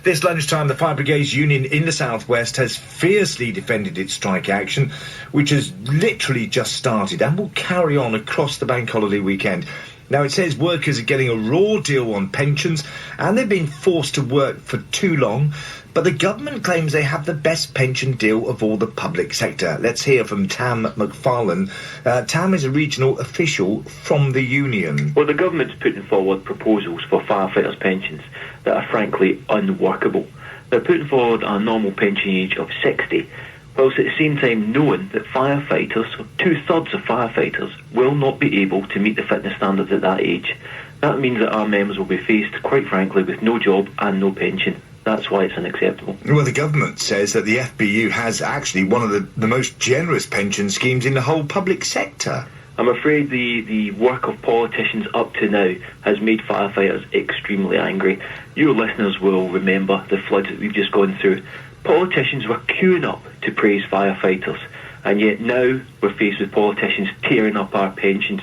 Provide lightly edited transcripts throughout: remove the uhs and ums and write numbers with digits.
This lunchtime, the Fire Brigades Union in the South West has fiercely defended its strike action, which has literally just started and will carry on across the bank holiday weekend. Now, it says workers are getting a raw deal on pensions and they've been forced to work for too long, but the government claims they have the best pension deal of all the public sector. Let's hear from Tam McFarlane. Tam is a regional official from the union. Well, the government's putting forward proposals for firefighters' pensions that are frankly unworkable. They're putting forward a normal pension age of 60, whilst at the same time knowing that firefighters, or two-thirds of firefighters, will not be able to meet the fitness standards at that age. That means that our members will be faced, quite frankly, with no job and no pension. That's why it's unacceptable. Well, the government says that the FBU has actually one of the most generous pension schemes in the whole public sector. I'm afraid the work of politicians up to now has made firefighters extremely angry. Your listeners will remember the floods that we've just gone through. Politicians were queuing up to praise firefighters, and yet now we're faced with politicians tearing up our pensions.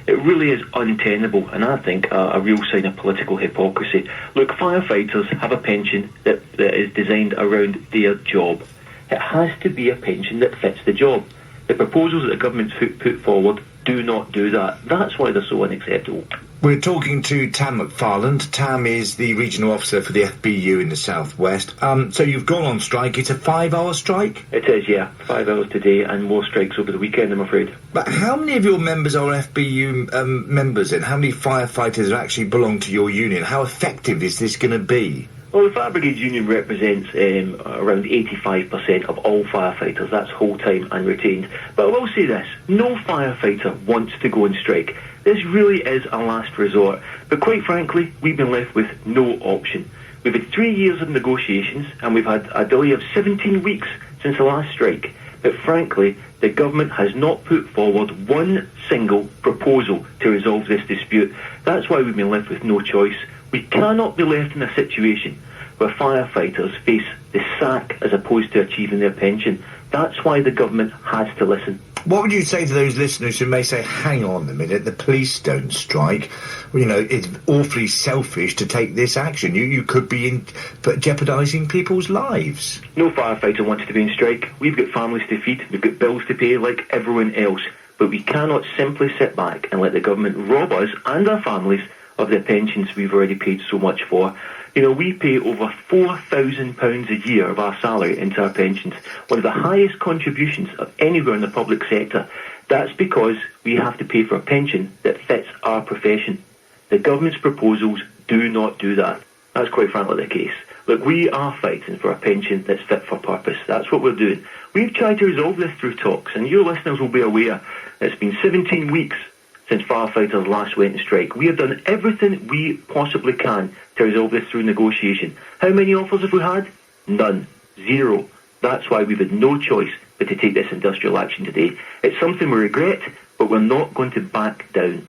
It really is untenable, and I think a real sign of political hypocrisy. Look, firefighters have a pension that is designed around their job. It has to be a pension that fits the job. The proposals that the government's put forward do not do that. That's why they're so unacceptable. We're talking to Tam McFarlane. Tam is the regional officer for the FBU in the South West. So you've gone on strike. It's a 5-hour strike? It is, yeah. 5 hours today and more strikes over the weekend, I'm afraid. But how many of your members are FBU members, and how many firefighters actually belong to your union? How effective is this going to be? Well, the Fire Brigades Union represents around 85% of all firefighters. That's whole-time and retained. But I will say this, no firefighter wants to go on strike. This really is a last resort. But quite frankly, we've been left with no option. We've had 3 years of negotiations and we've had a delay of 17 weeks since the last strike. But frankly, the government has not put forward one single proposal to resolve this dispute. That's why we've been left with no choice. We cannot be left in a situation where firefighters face the sack as opposed to achieving their pension. That's why the government has to listen. What would you say to those listeners who may say, hang on a minute, the police don't strike? Well, you know, it's awfully selfish to take this action. You could be jeopardising people's lives. No firefighter wants to be in strike. We've got families to feed, we've got bills to pay like everyone else. But we cannot simply sit back and let the government rob us and our families of the pensions we've already paid so much for. You know, we pay over £4,000 a year of our salary into our pensions, one of the highest contributions of anywhere in the public sector. That's because we have to pay for a pension that fits our profession. The government's proposals do not do that. That's quite frankly the case. Look, we are fighting for a pension that's fit for purpose. That's what we're doing. We've tried to resolve this through talks, and your listeners will be aware that it's been 17 weeks since firefighters last went on strike. We have done everything we possibly can to resolve this through negotiation. How many offers have we had? None. Zero. That's why we've had no choice but to take this industrial action today. It's something we regret, but we're not going to back down.